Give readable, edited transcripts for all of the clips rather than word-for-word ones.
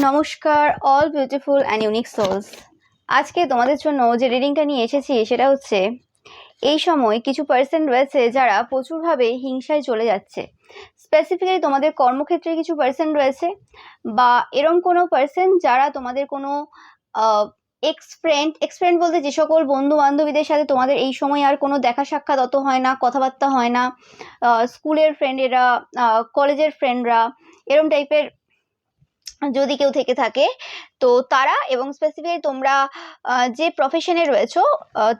নমস্কার all beautiful and unique souls. আজকে তোমাদের জন্য যে রিডিংটা নিয়ে এসেছি সেটা হচ্ছে এই সময় কিছু পার্সন রয়েছে যারা প্রচুরভাবে হিংসায় চলে যাচ্ছে। স্পেসিফিক্যালি তোমাদের কর্মক্ষেত্রে কিছু পার্সন রয়েছে বা এরম কোনো পার্সন যারা তোমাদের কোনো এক্স ফ্রেন্ড বলতে যে সকল বন্ধু বান্ধবীদের সাথে তোমাদের এই সময় আর কোনো দেখা সাক্ষাৎ অত হয় না, কথাবার্তা হয় না, স্কুলের ফ্রেন্ডেরা, কলেজের ফ্রেন্ডরা, এরম টাইপের যদি কেউ থেকে থাকে তো তারা, এবং স্পেসিফিক্যালি তোমরা যে প্রফেশনে রয়েছো,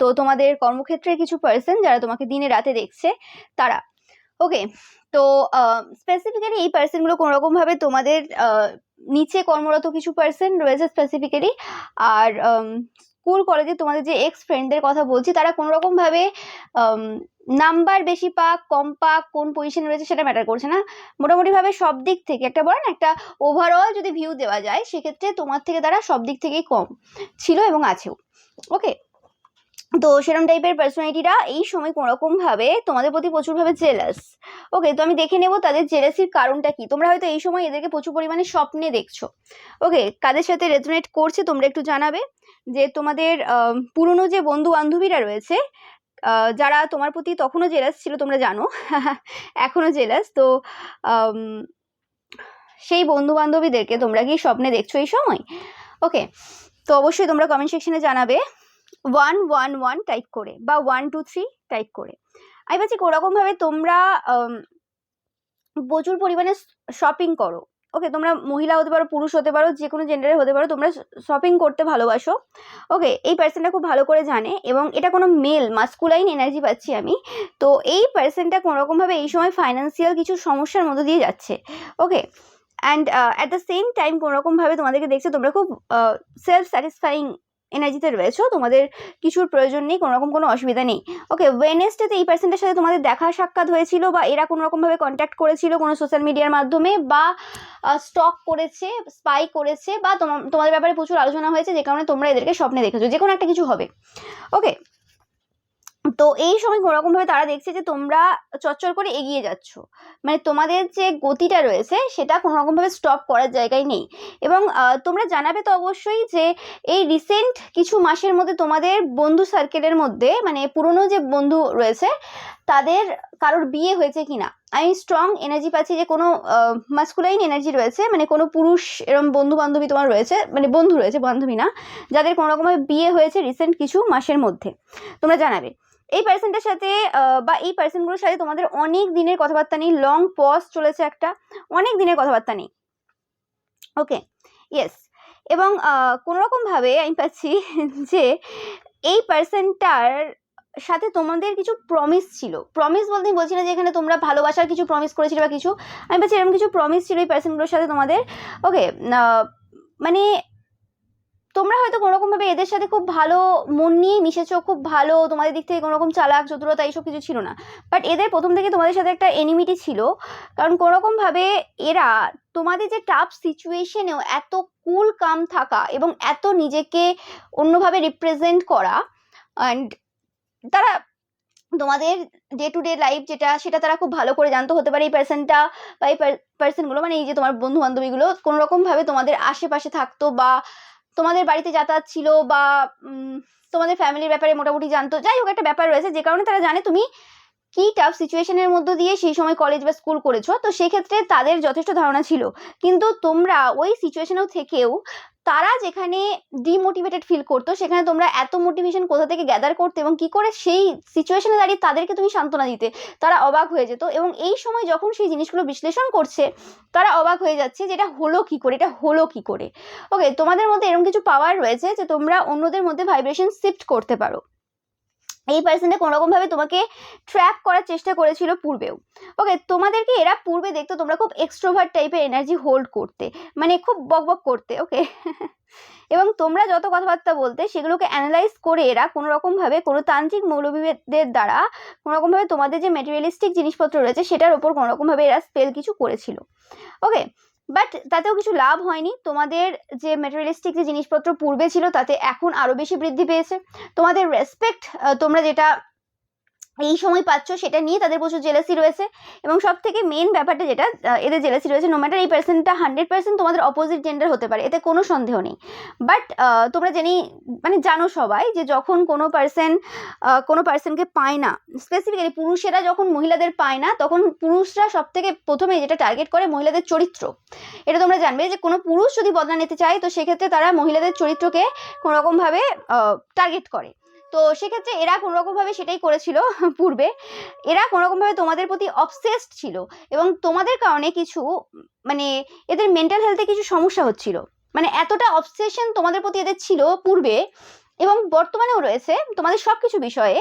তো তোমাদের কর্মক্ষেত্রে কিছু পার্সন যারা তোমাকে দিনে রাতে দেখছে তারা। ওকে, তো স্পেসিফিক্যালি এই পার্সনগুলো কোনো রকম ভাবে তোমাদের নিচে কর্মরত কিছু পার্সন রয়েছে স্পেসিফিক্যালি। আর স্কুল কলেজে তোমাদের যে এক্স ফ্রেন্ডদের কথা বলছি তারা কোনো রকম ভাবে নাম্বার বেশি পাক কম পাক কোন পজিশনে রয়েছে সেটা ম্যাটার করছে না। মোটামুটি ভাবে সব দিক থেকে একটা বড় না একটা ওভারঅল যদি ভিউ দেওয়া যায় সেক্ষেত্রে তোমার থেকে তারা সব দিক থেকেই কম ছিল এবং আছেও। ওকে, তো সেরকম টাইপের পার্সোনালিটিরা এই সময় কোনোরকম ভাবে তোমাদের প্রতি প্রচুরভাবে জেলাস। ওকে, তো আমি দেখে নেব তাদের জেলাসির কারণটা কি। তোমরা হয়তো এই সময় এদেরকে প্রচুর পরিমাণে স্বপ্নে দেখছো। ওকে, কাদের সাথে রেজোনেট করছে তোমরা একটু জানাবে। যে তোমাদের পুরনো যে বন্ধু বান্ধবীরা রয়েছে, যারা তোমার প্রতি তখনও জেলাস ছিল তোমরা জানো, এখনো জেলাস, তো সেই বন্ধু বান্ধবীদেরকে তোমরা কি স্বপ্নে দেখছো এই সময়? ওকে, তো অবশ্যই তোমরা কমেন্ট সেকশনে জানাবে 111 টাইপ করে বা 123 টাইপ করে। আমি ভাবছি কোনোরকম ভাবে তোমরা প্রচুর পরিমাণে শপিং করো। ওকে, তোমরা মহিলা হতে পারো, পুরুষ হতে পারো, যে কোনো জেন্ডারের হতে পারো, তোমরা শপিং করতে ভালোবাসো। ওকে, এই পার্সনটা খুব ভালো করে জানে এবং এটা কোনো মেল মাস্কুলাইন এনার্জি পাচ্ছি আমি। তো এই পার্সনটা কোনোরকমভাবে এই সময় ফাইন্যান্সিয়াল কিছু সমস্যার মধ্যে দিয়ে যাচ্ছে। Okay, and at the same time কোনোরকমভাবে তোমাদেরকে দেখছে তোমরা খুব সেলফ স্যাটিসফাইং এনার্জিতে রয়েছো, তোমাদের কিছুর প্রয়োজন নেই, কোনো রকম কোনো অসুবিধা নেই। ওকে, ওয়েডনেসডেতে এই পার্সনটার সাথে তোমাদের দেখা সাক্ষাৎ হয়েছিল বা এরা কোনো রকমভাবে কন্ট্যাক্ট করেছিল কোনো সোশ্যাল মিডিয়ার মাধ্যমে, বা স্টক করেছে, স্পাই করেছে, বা তোমাদের ব্যাপারে প্রচুর আলোচনা হয়েছে যে কারণে তোমরা এদেরকে স্বপ্নে দেখেছো, যে কোনো একটা কিছু হবে। ওকে, তো এই সময় কোনোরকমভাবে তারা দেখছে যে তোমরা চচ্চর করে এগিয়ে যাচ্ছ, মানে তোমাদের যে গতিটা রয়েছে সেটা কোনোরকমভাবে স্টপ করার জায়গায় নেই। এবং তোমরা জানাবে তো অবশ্যই যে এই রিসেন্ট কিছু মাসের মধ্যে তোমাদের বন্ধু সার্কেলের মধ্যে, মানে পুরনো যে বন্ধু রয়েছে তাদের কারোর বিয়ে হয়েছে কিনা। আমি স্ট্রং এনার্জি পাচ্ছি যে কোনো মাস্কুলাইন এনার্জি রয়েছে, মানে কোনো পুরুষ এরকম বন্ধু বান্ধবী তোমার রয়েছে, মানে বন্ধু রয়েছে, বান্ধবী না, যাদের কোনোরকমভাবে বিয়ে হয়েছে রিসেন্ট কিছু মাসের মধ্যে। তোমরা জানাবে এই পার্সনটার সাথে বা এই পার্সনগুলোর সাথে তোমাদের অনেক দিনের কথাবার্তা নেই, লং পজ চলেছে, একটা অনেক দিনের কথাবার্তা নেই। ওকে, ইয়েস, এবং কোনোরকম ভাবে আমি পাচ্ছি যে এই পার্সনটার সাথে তোমাদের কিছু প্রমিস ছিল। প্রমিস বলতে আমি বলছি না যে এখানে তোমরা ভালোবাসার কিছু প্রমিস করেছিলে বা কিছু, আমি পাচ্ছি এরকম কিছু প্রমিস ছিল এই পার্সনগুলোর সাথে তোমাদের। ওকে, মানে তোমরা হয়তো কোনোরকমভাবে এদের সাথে খুব ভালো মন নিয়ে মিশেছো, খুব ভালো, তোমাদের দিক থেকে কোনোরকম চালাক চতুরতা এইসব কিছু ছিল না, বাট এদের প্রথম থেকে তোমাদের সাথে একটা এনিমিটি ছিল। কারণ কোনোরকমভাবে এরা তোমাদের যে টাফ সিচুয়েশনেও এত কুল কাম থাকা এবং এত নিজেকে অন্যভাবে রিপ্রেজেন্ট করা, অ্যান্ড তারা তোমাদের ডে টু ডে লাইফ যেটা সেটা তারা খুব ভালো করে জানতো। হতে পারে এই পার্সনটা বা এই পার্সনগুলো, মানে এই যে তোমার বন্ধু বান্ধবীগুলো কোনোরকমভাবে তোমাদের আশেপাশে থাকতো বা তোমাদের বাড়িতে যাতায়াত ছিল বা তোমাদের ফ্যামিলির ব্যাপারে মোটামুটি জানতো। যাই হোক, একটা ব্যাপার রয়েছে যে কারণে তারা জানে তুমি কি টাফ সিচুয়েশনের মধ্যে দিয়ে সেই সময় কলেজ বা স্কুল করেছো, তো সেক্ষেত্রে তাদের যথেষ্ট ধারণা ছিল। কিন্তু তোমরা ওই সিচুয়েশনেও থেকেও তারা যেখানে ডিমোটিভেটেড ফিল করতো সেখানে তোমরা এত মোটিভেশন কোথা থেকে গ্যাদার করতে এবং কি করে সেই সিচুয়েশনে দাঁড়িয়ে তাদেরকে তুমি সান্ত্বনা দিতে, তারা অবাক হয়ে যেত। এবং এই সময় যখন সেই জিনিসগুলো বিশ্লেষণ করছে তারা অবাক হয়ে যাচ্ছে যে এটা হলো কি করে, এটা হলো কি করে। ওকে, তোমাদের মধ্যে এরকম কিছু পাওয়ার রয়েছে যে তোমরা অন্যদের মধ্যে ভাইব্রেশন শিফট করতে পারো। এই পার্সনটা কোনোরকমভাবে তোমাকে ট্র্যাপ করার চেষ্টা করেছিল পূর্বেও। ওকে, তোমাদেরকে এরা পূর্বে দেখতো তোমরা খুব এক্সট্রোভার্ট টাইপের এনার্জি হোল্ড করতে, মানে খুব বকবক করতে। ওকে, এবং তোমরা যত কথাবার্তা বলতে সেগুলোকে অ্যানালাইজ করে এরা কোনোরকমভাবে কোনো তান্ত্রিক মৌলবীদের দ্বারা কোনোরকমভাবে তোমাদের যে ম্যাটেরিয়ালিস্টিক জিনিসপত্র রয়েছে সেটার ওপর কোনোরকমভাবে এরা স্পেল কিছু করেছিল। ওকে, বাট তাতেও কিছু লাভ হয়নি। তোমাদের যে ম্যাটেরিয়ালিস্টিক যে জিনিসপত্র পূর্বে ছিল তাতে এখন আরও বেশি বৃদ্ধি পেয়েছে। তোমাদের রেসপেক্ট তোমরা যেটা এই সময় পাচ্ছ সেটা নিয়ে তাদের প্রচুর জেলাসি রয়েছে। এবং সব থেকে মেন ব্যাপারটা যেটা এদের জেলাসি রয়েছে, নো ম্যাটার এই পার্সনটা 100% তোমাদের অপোজিট জেন্ডার হতে পারে, এতে কোনো সন্দেহ নেই। বাট তোমরা মানে জানো সবাই যে যখন কোনো পার্সনকে পায় না, স্পেসিফিক্যালি পুরুষেরা যখন মহিলাদের পায় না, তখন পুরুষরা সব থেকে প্রথমে যেটা টার্গেট করে মহিলাদের চরিত্র। এটা তোমরা জানবে যে কোনো পুরুষ যদি বদলা নিতে চায় তো সেক্ষেত্রে তারা মহিলাদের চরিত্রকে কোনোরকমভাবে টার্গেট করে। তো সেক্ষেত্রে এরা কোনোরকমভাবে সেটাই করেছিল পূর্বে। এরা কোনোরকমভাবে তোমাদের প্রতি অবসেসড ছিল এবং তোমাদের কারণে কিছু মানে এদের মেন্টাল হেলথে কিছু সমস্যা হচ্ছিল। মানে এতটা অবসেশন তোমাদের প্রতি এদের ছিল পূর্বে এবং বর্তমানেও রয়েছে তোমাদের সব কিছু বিষয়ে।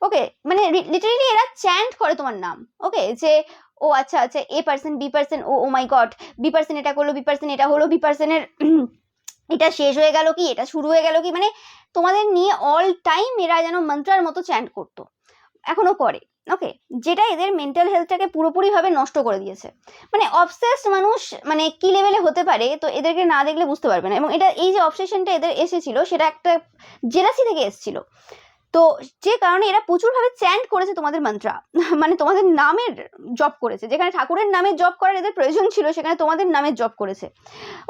ওকে, মানে লিটারেলি এরা চ্যান্ট করে তোমার নাম। ওকে, যে ও আচ্ছা আচ্ছা A person B person, oh my god B person এটা করলো, বি পার্সন এটা হলো, বি পার্সনের এটা শেষ হয়ে গেল কি, এটা শুরু হয়ে গেল কি, মানে তোমাদের নিয়ে অল টাইম এরা যেন মন্ত্রার মতো চ্যান্ট করতো, এখনো করে। ওকে, যেটা এদের মেন্টাল হেলথটাকে পুরোপুরিভাবে নষ্ট করে দিয়েছে। মানে অবসেসড মানুষ মানে কি লেভেলে হতে পারে তো এদেরকে না দেখলে বুঝতে পারবে না। এবং এটা এই যে অবসেশনটা এদের এসেছিল সেটা একটা জেলাসি থেকে এসেছিল। তো যে কারণে এরা প্রচুরভাবে চ্যান্ট করেছে তোমাদের মন্ত্রা, মানে তোমাদের নামের জপ করেছে। যেখানে ঠাকুরের নামের জপ করার এদের প্রয়োজন ছিল সেখানে তোমাদের নামের জপ করেছে।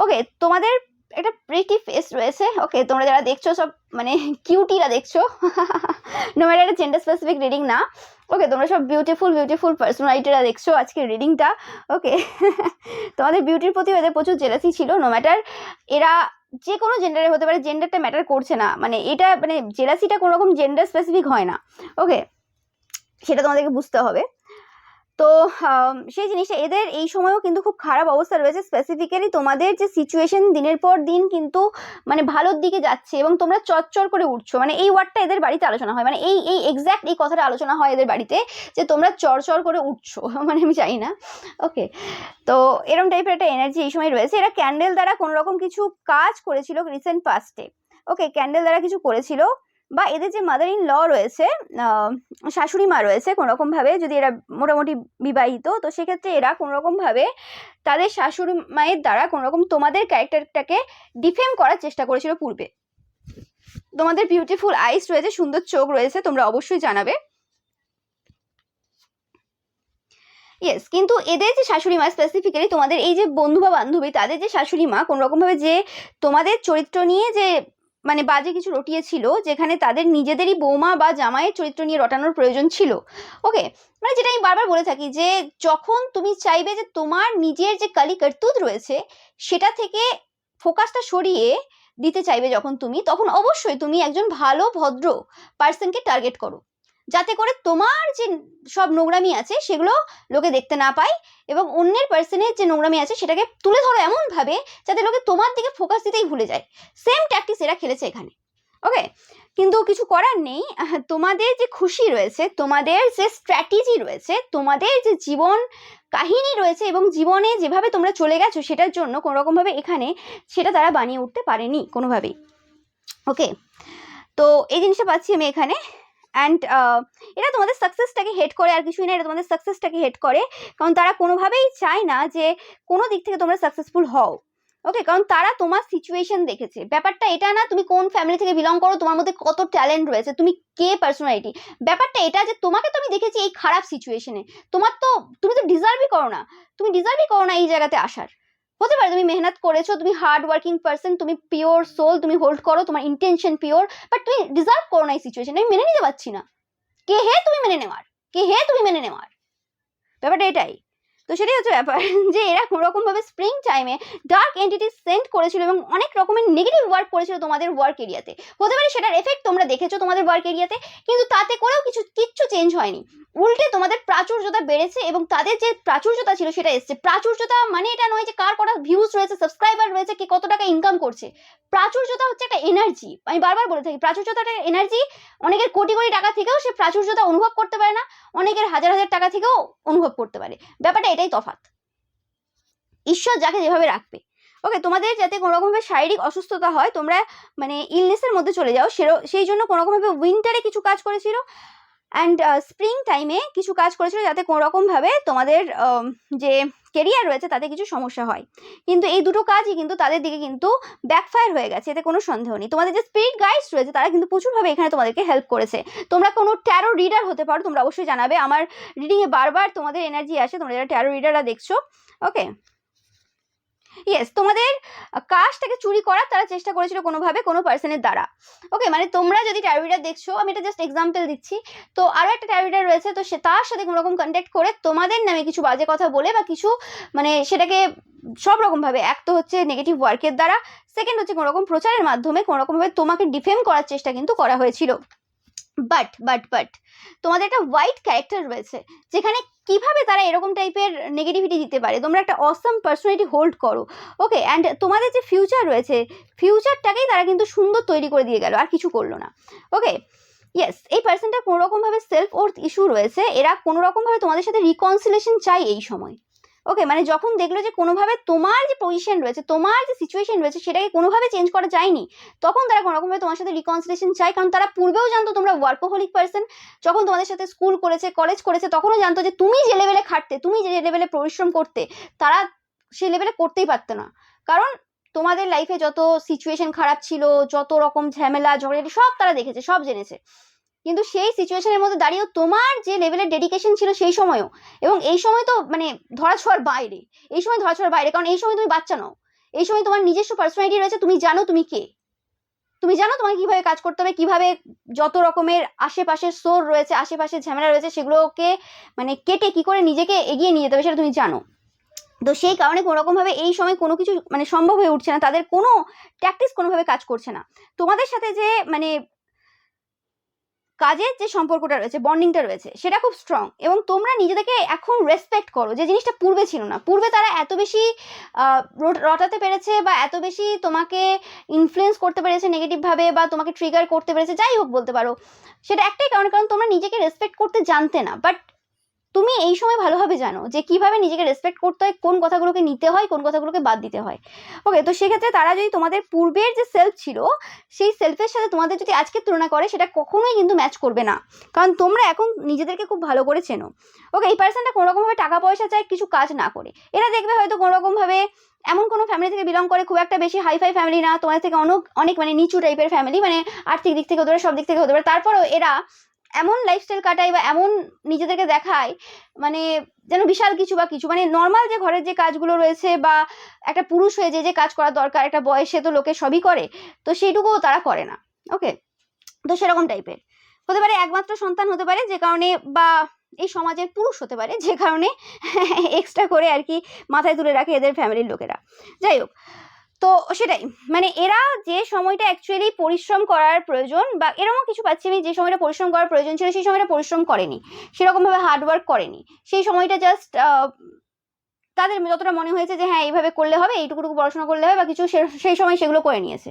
ওকে, তোমাদের একটা প্রিটি ফেস রয়েছে। ওকে, তোমরা যারা দেখছো সব মানে কিউটিরা দেখছো, নো ম্যাটার এটা জেন্ডার স্পেসিফিক রিডিং না। ওকে, তোমরা সব বিউটিফুল পার্সোনালিটিরা দেখছো আজকের রিডিংটা। ওকে, তোমাদের বিউটির প্রতি এদের প্রচুর জেলাসি ছিল। নো ম্যাটার এরা যে কোনো জেন্ডারে হতে পারে, জেন্ডারটা ম্যাটার করছে না। মানে এটা মানে জেলাসিটা কোনো রকম জেন্ডার স্পেসিফিক হয় না। ওকে, সেটা তোমাদেরকে বুঝতে হবে। তো সেই জিনিসটা এদের এই সময়ও কিন্তু খুব খারাপ অবস্থা রয়েছে। স্পেসিফিক্যালি তোমাদের যে সিচুয়েশন দিনের পর দিন কিন্তু মানে ভালোর দিকে যাচ্ছে এবং তোমরা চচ্চর করে উঠছো। মানে এই ওয়ার্ডটা এদের বাড়িতে আলোচনা হয়, মানে এই এক্স্যাক্ট এই কথাটা আলোচনা হয় এদের বাড়িতে যে তোমরা চরচর করে উঠছো। মানে আমি জানি না। ওকে, তো এরকম টাইপের একটা এনার্জি এই সময় রয়েছে। এরা ক্যান্ডেল দ্বারা কোনো রকম কিছু কাজ করেছিল রিসেন্ট পাস্টে। ওকে, ক্যান্ডেল দ্বারা কিছু করেছিল, বা এদের যে মাদার ইন ল রয়েছে, শাশুড়ি মা রয়েছে কোনোরকমভাবে, যদি এরা মোটামুটি বিবাহিত তো সেক্ষেত্রে এরা কোনোরকমভাবে তাদের শাশুড়ি মায়ের দ্বারা কোনোরকম তোমাদের ক্যারেক্টারটাকে ডিফেম করার চেষ্টা করেছিল পূর্বে। তোমাদের বিউটিফুল আইস রয়েছে, সুন্দর চোখ রয়েছে, তোমরা অবশ্যই জানাবে। ইয়েস, কিন্তু এদের যে শাশুড়ি মা স্পেসিফিক্যালি তোমাদের এই যে বন্ধু বা বান্ধবী তাদের যে শাশুড়ি মা কোনোরকমভাবে যে তোমাদের চরিত্র নিয়ে যে মানে বাজে কিছু রটিয়েছিল, যেখানে তাদের নিজেদেরই বৌমা বা জামাইয়ের চরিত্র নিয়ে রটানোর প্রয়োজন ছিল। ওকে, মানে যেটা আমি বারবার বলে থাকি যে যখন তুমি চাইবে যে তোমার নিজের যে কালি কর্তুত রয়েছে সেটা থেকে ফোকাসটা সরিয়ে দিতে চাইবে যখন তুমি, তখন অবশ্যই তুমি একজন ভালো ভদ্র পার্সনকে টার্গেট করো, যাতে করে তোমার যে সব নোংরামি আছে সেগুলো লোকে দেখতে না পায় এবং অন্যের পার্সনের যে নোংরামি আছে সেটাকে তুলে ধরো এমনভাবে যাতে লোকে তোমার দিকে ফোকাস দিতেই ভুলে যায়। সেম ট্যাকটিক্স এরা খেলেছে এখানে। ওকে, কিন্তু কিছু করার নেই। তোমাদের যে খুশি রয়েছে, তোমাদের যে স্ট্র্যাটেজি রয়েছে, তোমাদের যে জীবন কাহিনী রয়েছে এবং জীবনে যেভাবে তোমরা চলে গেছো সেটার জন্য কোনোরকমভাবে এখানে সেটা তারা বানিয়ে উঠতে পারেনি কোনোভাবেই। ওকে, তো এই জিনিসটা পাচ্ছি আমি এখানে। অ্যান্ড এরা তোমাদের সাকসেসটাকে হেট করে, আর কিছুই না, এরা তোমাদের সাকসেসটাকে হেট করে, কারণ তারা কোনোভাবেই চায় না যে কোনো দিক থেকে তোমরা সাকসেসফুল হও। ওকে, কারণ তারা তোমার সিচুয়েশন দেখেছে। ব্যাপারটা এটা না তুমি কোন ফ্যামিলি থেকে বিলং করো, তোমার মধ্যে কত ট্যালেন্ট রয়েছে, তুমি কে পার্সোনালিটি। ব্যাপারটা এটা যে তোমাকে তো আমি দেখেছি এই খারাপ সিচুয়েশনে, তুমি তো ডিজার্ভই করো না, তুমি ডিজার্ভই করো না এই জায়গাতে আসার। হতে পারে তুমি মেহনত করেছো, তুমি হার্ড ওয়ার্কিং পার্সন, তুমি পিওর সোল, তুমি হোল্ড করো, তোমার ইন্টেনশন পিওর, বাট তুমি ডিজার্ভ করো না এই সিচুয়েশন। আমি মেনে নিতে পারছি না। কে হে তুমি মেনে নেওয়ার? ব্যাপারটা এটাই। তো সেটাই হচ্ছে ব্যাপার যে এরা কোনোরকমভাবে স্প্রিং টাইমে ডার্ক এন্টিটি সেন্ড করেছিল এবং অনেক রকমের নেগেটিভ ওয়ার্ক করেছিল তোমাদের ওয়ার্ক এরিয়াতে। হতে পারে সেটার এফেক্ট তোমরা দেখেছো তোমাদের ওয়ার্ক এরিয়াতে, কিন্তু তাতে করেও কিচ্ছু চেঞ্জ হয়নি। উল্টে তোমাদের প্রাচুর্যতা বেড়েছে এবং তাদের যে প্রাচুর্যতা ছিল সেটা এসছে। প্রাচুর্যতা মানে এটা নয় যে কার কটা ভিউজ রয়েছে, সাবস্ক্রাইবার রয়েছে, কে কত টাকা ইনকাম করছে। প্রাচুর্যতা হচ্ছে একটা এনার্জি। আমি বারবার বলে থাকি প্রাচুর্যতা একটা এনার্জি। অনেকের কোটি কোটি টাকা থেকেও সে প্রাচুর্যতা অনুভব করতে পারে না, অনেকের হাজার হাজার টাকা থেকেও অনুভব করতে পারে। ব্যাপারটা এটাই তফাৎ। ঈশ্বর যাকে যেভাবে রাখবে। ওকে, তোমাদের যাতে কোনোরকমভাবে শারীরিক অসুস্থতা হয়, তোমরা মানে ইলনেসের মধ্যে চলে যাও, সেই জন্য কোনোরকমভাবে উইন্টারে কিছু কাজ করেছিল। অ্যান্ড স্প্রিং টাইমে কিছু কাজ করেছিল যাতে কোনোরকমভাবে তোমাদের যে কেরিয়ার রয়েছে তাতে কিছু সমস্যা হয়, কিন্তু এই দুটো কাজই কিন্তু তাদের দিকে কিন্তু ব্যাকফায়ার হয়ে গেছে, এতে কোনো সন্দেহ নেই। তোমাদের যে স্পিরিট গাইডস রয়েছে তারা কিন্তু প্রচুরভাবে এখানে তোমাদেরকে হেল্প করেছে। তোমরা কোনো ট্যারো রিডার হতে পারো, তোমরা অবশ্যই জানাবে, আমার রিডিংয়ে বারবার তোমাদের এনার্জি আসে, তোমরা যারা ট্যারো রিডাররা দেখছো। ওকে, ইয়েস, তোমাদের কাজটাকে চুরি করার তারা চেষ্টা করেছিল কোনোভাবে কোনো পার্সনের দ্বারা। ওকে, মানে তোমরা যদি ট্যারো রিডার দেখছো, আমি এটা জাস্ট এক্সাম্পল দিচ্ছি, তো আরও একটা ট্যারো রিডার রয়েছে, তো সে তার সাথে কোনোরকম কন্ট্যাক্ট করে তোমাদের নামে কিছু বাজে কথা বলে বা কিছু মানে সেটাকে সব রকমভাবে, এক তো হচ্ছে নেগেটিভ ওয়ার্কের দ্বারা, সেকেন্ড হচ্ছে কোনোরকম প্রচারের মাধ্যমে কোনোরকমভাবে তোমাকে ডিফেম করার চেষ্টা কিন্তু করা হয়েছিল। বাট তোমাদের একটা হোয়াইট ক্যারেক্টার রয়েছে যেখানে কিভাবে তারা এরকম টাইপের নেগেটিভিটি দিতে পারে। তোমরা একটা অসম পার্সোনালিটি হোল্ড করো। ওকে, অ্যান্ড তোমাদের যে ফিউচার রয়েছে, ফিউচারটাকেই তারা কিন্তু সুন্দর তৈরি করে দিয়ে গেল, আর কিছু করলো না। ওকে, ইয়েস, এই পার্সনটা কোনোরকমভাবে সেলফ ওর্থ ইস্যু রয়েছে, এরা কোনোরকমভাবে তোমাদের সাথে রিকনসিলেশন চাই এই সময়। ওকে, মানে যখন দেখলো যে কোনোভাবে তোমার যে পজিশন রয়েছে, তোমার যে সিচুয়েশন রয়েছে সেটাকে কোনোভাবে চেঞ্জ করা যায়নি, তখন তারা কোনোরকমভাবে তোমার সাথে রিকনসিলেশন চায়, কারণ তারা পূর্বেও জানতো তোমরা ওয়ার্কোহলিক পার্সন। যখন তোমাদের সাথে স্কুল করেছে, কলেজ করেছে, তখনও জানতো যে তুমি যে লেভেলে খাটতে, তুমি যে লেভেলে পরিশ্রম করতে, তারা সেই লেভেলে করতেই পারতো না। কারণ তোমাদের লাইফে যত সিচুয়েশন খারাপ ছিল, যত রকম ঝামেলা ঝগড়াঝাটি সব তারা দেখেছে, সব জেনেছে, কিন্তু সেই সিচুয়েশনের মধ্যে দাঁড়িয়েও তোমার যে লেভেলের ডেডিকেশন ছিল সেই সময়ও, এবং এই সময় তো মানে ধরাছোঁয়ার বাইরে, এই সময় ধরাছোঁয়ার বাইরে, কারণ এই সময় তুমি বাচ্চা নও, এই সময় তোমার নিজস্ব পার্সোনালিটি রয়েছে, তুমি জানো তুমি কে, তুমি জানো তোমাকে কিভাবে কাজ করতে হবে, কিভাবে যত রকমের আশেপাশের সোর রয়েছে, আশেপাশের ঝামেলা রয়েছে, সেগুলোকে মানে কেটে কি করে নিজেকে এগিয়ে নিয়ে যেতে হবে সেটা তুমি জানো। তো সেই কারণে কোনোরকমভাবে এই সময় কোনো কিছু মানে সম্ভব হয়ে উঠছে না, তাদের কোনো ট্যাকটিক্স কোনোভাবে কাজ করছে না। তোমাদের সাথে যে মানে কাজের যে সম্পর্কটা রয়েছে, বন্ডিংটা রয়েছে, সেটা খুব স্ট্রং, এবং তোমরা নিজেদেরকে এখন রেসপেক্ট করো, যে জিনিসটা পূর্বে ছিল না। পূর্বে তারা এত বেশি রটাতে পেরেছে বা এত বেশি তোমাকে ইনফ্লুয়েন্স করতে পেরেছে নেগেটিভভাবে, বা তোমাকে ট্রিগার করতে পেরেছে, যাই হোক বলতে পারো, সেটা একটাই কারণ তোমরা নিজেকে রেসপেক্ট করতে জানতে না। বাট তুমি এই সময় ভালোভাবে জানো যে কিভাবে নিজেকে রেসপেক্ট করতে হয়, কোন কথাগুলোকে নিতে হয়, কোন কথাগুলোকে বাদ দিতে হয়। ওকে, তো সেক্ষেত্রে তারা যদি তোমাদের পূর্বের যে সেলফ ছিল, সেই সেলফের সাথে তোমাদের যদি আজকে তুলনা করে, সেটা কখনোই কিন্তু ম্যাচ করবে না, কারণ তোমরা এখন নিজেদেরকে খুব ভালো করে চেনো। ওকে, এই পার্সনটা কোনোরকমভাবে টাকা পয়সা চায় কিছু কাজ না করে, এরা দেখবে হয়তো কোনোরকমভাবে এমন কোনো ফ্যামিলি থেকে বিলং করে, খুব একটা বেশি হাইফাই ফ্যামিলি না, তোমাদের থেকে অনেক অনেক মানে নিচু টাইপের ফ্যামিলি, মানে আর্থিক দিক থেকে হতে পারে, সব দিক থেকে হতে পারে, তারপরেও এরা এমন লাইফস্টাইল কাটায় বা এমন নিজেদেরকে দেখায় মানে যেন বিশাল কিছু বা কিছু, মানে নর্মাল যে ঘরের যে কাজগুলো রয়েছে বা একটা পুরুষ হয়ে যে যে কাজ করা দরকার একটা বয়সে, তো লোকে সবই করে, তো সেইটুকুও তারা করে না। ওকে, তো সেরকম টাইপের হতে পারে, একমাত্র সন্তান হতে পারে যে কারণে, বা এই সমাজের পুরুষ হতে পারে যে কারণে এক্সট্রা করে আর কি মাথায় তুলে রাখে এদের ফ্যামিলির লোকেরা। যাই হোক, তো সেটাই, মানে এরা যে সময়টা অ্যাকচুয়ালি পরিশ্রম করার প্রয়োজন, বা এরকমও কিছু পাচ্ছি আমি, যে সময়টা পরিশ্রম করার প্রয়োজন ছিল সেই সময়টা পরিশ্রম করেনি, সেরকমভাবে হার্ডওয়ার্ক করেনি, সেই সময়টা জাস্ট তাদের যতটা মনে হয়েছে যে হ্যাঁ এইভাবে করলে হবে, এইটুকুটুকু পড়াশোনা করলে হবে বা কিছু, সেই সময় সেগুলো করে নিয়েছে।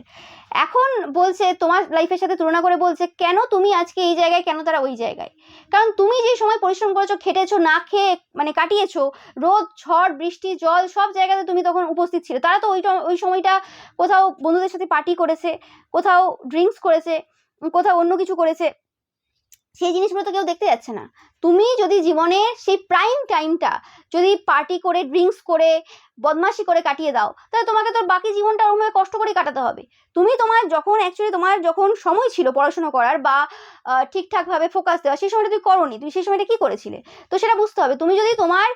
এখন বলছে তোমার লাইফের সাথে তুলনা করে বলছে কেন তুমি আজকে এই জায়গায়, কেন তারা ওই জায়গায়, কারণ তুমি যে সময় পরিশ্রম করেছো, খেটেছো, না খেয়ে মানে কাটিয়েছো, রোদ ঝড় বৃষ্টি জল সব জায়গাতে তুমি তখন উপস্থিত ছিলে, তারা তো ওই সময়টা কোথাও বন্ধুদের সাথে পার্টি করেছে, কোথাও ড্রিঙ্কস করেছে, কোথাও অন্য কিছু করেছে, সেই জিনিসগুলো তো কেউ দেখতে যাচ্ছে না। তুমি যদি জীবনে সেই প্রাইম টাইমটা যদি পার্টি করে, ড্রিঙ্কস করে, বদমাশি করে কাটিয়ে দাও, তাহলে তোমাকে তোর বাকি জীবনটা ওরকমভাবে কষ্ট করে কাটাতে হবে। তুমি তোমার যখন অ্যাকচুয়ালি তোমার যখন সময় ছিল পড়াশোনা করার বা ঠিকঠাকভাবে ফোকাস দেওয়া, সেই সময়টা তুমি করোনি, তুমি সেই সময়টা কি করেছিলে, তো সেটা বুঝতে হবে। তুমি যদি তোমার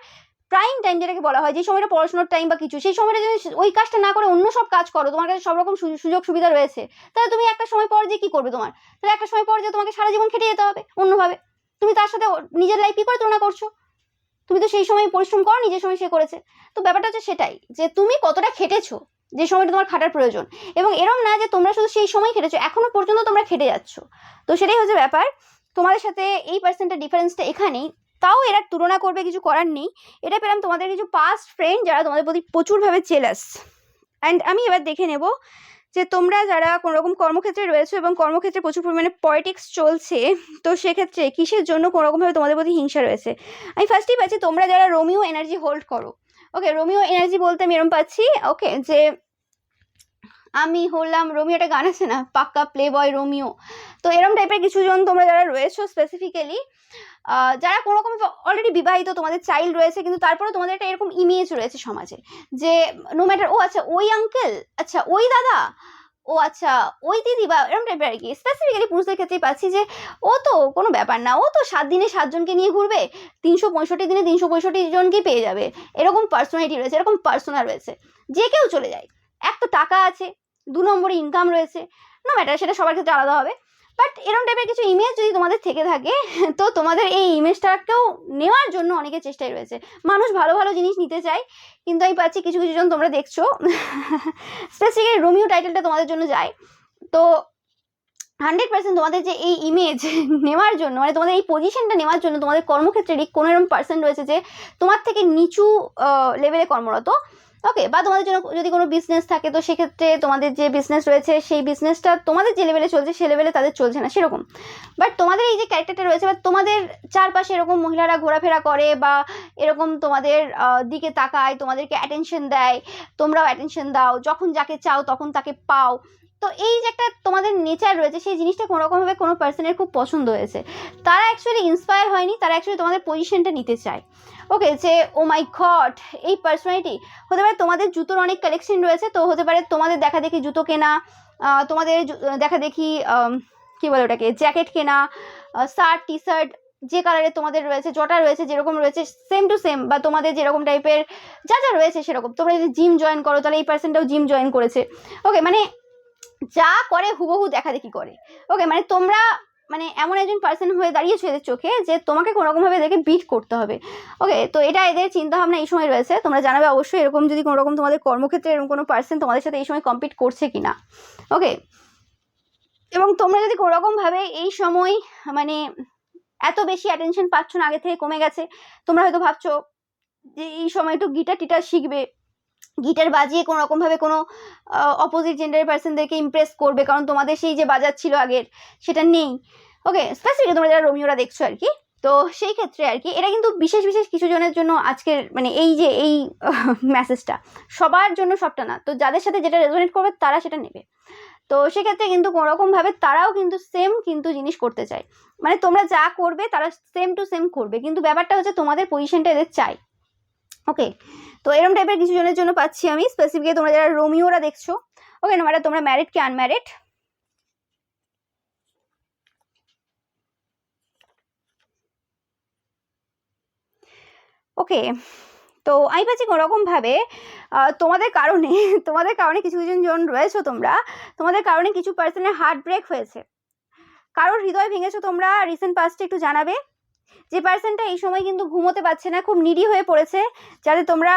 প্রাইম টাইম যেটাকে বলা হয়, যে সময়টা পড়াশোনার টাইম বা কিছু, সেই সময়টা যদি ওই কাজটা না করে অন্য সব কাজ করো, তোমার কাছে সব রকম সুযোগ সুবিধা রয়েছে, তাহলে তুমি একটা সময় পর যে কি করবে, তাহলে একটা সময় পর যে তোমাকে সারা জীবন খেটে যেতে হবে অন্যভাবে। তুমি তার সাথে নিজের লাইফ কি করে তুলনা করছো? তুমি তো সেই সময় পরিশ্রম করো, নিজের সময় সে করেছে। তো ব্যাপারটা হচ্ছে সেটাই, যে তুমি কতটা খেটেছো, যে সময়টা তোমার খাটার প্রয়োজন, এবং এরম না যে তোমরা শুধু সেই সময় খেটেছো, এখনো পর্যন্ত তোমরা খেটে যাচ্ছ। তো সেটাই হচ্ছে ব্যাপার, তোমাদের সাথে এই পার্সেন্টের ডিফারেন্সটা এখানেই। তাও এরা তুলনা করবে, কিছু করার নেই। এটা পেলাম তোমাদের কিছু পাস্ট ফ্রেন্ড যারা তোমাদের প্রতি প্রচুরভাবে জেলাস। অ্যান্ড আমি এবার দেখে নেব যে তোমরা যারা কোনো রকম কর্মক্ষেত্রে রয়েছে এবং কর্মক্ষেত্রে প্রচুর পরিমাণে পলিটিক্স চলছে, তো সেক্ষেত্রে কিসের জন্য কোনোরকমভাবে তোমাদের প্রতি হিংসা রয়েছে। আমি ফার্স্টেই পাচ্ছি তোমরা যারা রোমিও এনার্জি হোল্ড করো। ওকে, রোমিও এনার্জি বলতে আমি এরকম পাচ্ছি, ওকে, যে আমি হলাম রোমিও, একটা গান আছে না, পাক্কা প্লে বয় রোমিও। তো এরকম টাইপের কিছুজন তোমরা যারা রয়েছো স্পেসিফিক্যালি, যারা কোনো রকম অলরেডি বিবাহিত, তোমাদের চাইল্ড রয়েছে, কিন্তু তারপরে তোমাদের একটা এরকম ইমেজ রয়েছে সমাজে যে নো ম্যাটার, ও আচ্ছা ওই আঙ্কেল, আচ্ছা ওই দাদা, ও আচ্ছা ওই দিদি, বা এরকম টাইপের আর কি। স্পেসিফিক্যালি পুরুষদের ক্ষেত্রেই পাচ্ছি যে ও তো কোনো ব্যাপার না, ও তো 7 দিনে 7 জনকে নিয়ে ঘুরবে, 365 দিনে 365 জনকে পেয়ে যাবে, এরকম পার্সোনালিটি রয়েছে, এরকম পার্সোনা রয়েছে, যে কেউ চলে যায়। এক তো টাকা আছে, 2 নম্বরে ইনকাম রয়েছে, নো ম্যাটার সেটা সবার ক্ষেত্রে আলাদা হবে। বাট এরকম টাইপের কিছু ইমেজ যদি তোমাদের থেকে থাকে, তো তোমাদের এই ইমেজটাকেও নেওয়ার জন্য অনেকের চেষ্টাই রয়েছে। মানুষ ভালো ভালো জিনিস নিতে চায়, কিন্তু আমি পাচ্ছি কিছু কিছু জন তোমরা দেখছো স্পেসিফিক্যালি রোমিও টাইটেলটা তোমাদের জন্য যায়। তো 100% তোমাদের যে এই ইমেজ নেওয়ার জন্য, মানে তোমাদের এই পজিশনটা নেওয়ার জন্য, তোমাদের কর্মক্ষেত্রে কোনো এরকম পার্সন রয়েছে যে তোমার থেকে নিচু লেভেলে কর্মরত। ওকে, বা তোমাদের জন্য যদি কোনো বিজনেস থাকে, তো সেক্ষেত্রে তোমাদের যে বিজনেস রয়েছে সেই বিজনেসটা তোমাদের যে লেভেলে চলছে সে লেভেলে তাদের চলছে না সেরকম। বাট তোমাদের এই যে ক্যারেক্টারটা রয়েছে, বা তোমাদের চারপাশে এরকম মহিলারা ঘোরাফেরা করে, বা এরকম তোমাদের দিকে তাকায়, তোমাদেরকে অ্যাটেনশন দেয়, তোমরাও অ্যাটেনশন দাও, যখন যাকে চাও তখন তাকে পাও। তো এই যে একটা তোমাদের নেচার রয়েছে, সেই জিনিসটা কোনোরকমভাবে কোনো পার্সনের খুব পছন্দ হয়েছে। তারা অ্যাকচুয়ালি ইন্সপায়ার হয়নি, তারা অ্যাকচুয়ালি তোমাদের পজিশনটা নিতে চায়। ওকে, যে ও মাই গড এই পার্সোনালিটি, হতে পারে তোমাদের জুতোর অনেক কালেকশন রয়েছে, তো হতে পারে তোমাদের দেখা দেখি জুতো কেনা, তোমাদের দেখা দেখি কী বলে ওটাকে, জ্যাকেট কেনা, শার্ট টি শার্ট যে কালারে তোমাদের রয়েছে, জটা রয়েছে যেরকম রয়েছে সেম টু সেম, বা তোমাদের যেরকম টাইপের যা যা রয়েছে সেরকম। তোমরা যদি জিম জয়েন করো তাহলে এই পার্সনটাও জিম জয়েন করেছে। ওকে, মানে যা করে হুবহু দেখা দেখি করে। ওকে, মানে তোমরা মানে এমন একজন পার্সন হয়ে দাঁড়িয়েছো এদের চোখে যে তোমাকে কোনোরকমভাবে এদেরকে বিট করতে হবে। ওকে, তো এটা এদের চিন্তাভাবনা এই সময় রয়েছে। তোমরা জানাবে অবশ্যই এরকম যদি কোনো রকম তোমাদের কর্মক্ষেত্রে এরকম কোনো পার্সন তোমাদের সাথে এই সময় কম্পিট করছে কিনা। ওকে, এবং তোমরা যদি কোনোরকমভাবে এই সময় মানে এত বেশি অ্যাটেনশন পাচ্ছ না, আগে থেকে কমে গেছে, তোমরা হয়তো ভাবছো যে এই সময় একটু গিটার টিটার শিখবে, গিটার বাজিয়ে কোনো রকমভাবে কোনো অপোজিট জেন্ডারের পার্সনদেরকে ইমপ্রেস করবে, কারণ তোমাদের সেই যে বাজাচ্ছিল আগের সেটা নেই। ওকে, স্পেসিফিকলি তোমরা যারা রোমিওরা দেখছো আর কি, তো সেই ক্ষেত্রে আর কি এটা কিন্তু বিশেষ বিশেষ কিছু জনের জন্য আজকের মানে এই যে এই মেসেজটা সবার জন্য সবটা না, তো যাদের সাথে যেটা রেজোনেট করবে তারা সেটা নেবে। তো সেক্ষেত্রে কিন্তু কোনোরকমভাবে তারাও কিন্তু সেম কিন্তু জিনিস করতে চায়, মানে তোমরা যা করবে তারা সেম টু সেম করবে, কিন্তু ব্যাপারটা হচ্ছে তোমাদের পজিশনটা এদের চাই। ওকে, তো এরকম টাইপের কিছু জনের জন্য পাচ্ছি আমি স্পেসিফিকলি তোমরা যারা রোমিওরা দেখছো। ওকে, নো ম্যাটার তোমরা ম্যারিড কি আনম্যারিড। ওকে, তো আমি পাচ্ছি কোনোরকমভাবে তোমাদের কারণে কিছু কিছু জন রয়েছো তোমরা, তোমাদের কারণে কিছু পার্সনের হার্ট ব্রেক হয়েছে, কারোর হৃদয় ভেঙেছো তোমরা রিসেন্ট পাস্টে, একটু জানাবে। যে পার্সনটা এই সময় কিন্তু ঘুমোতে পারছে না, খুব নিডি হয়ে পড়েছে, যাতে তোমরা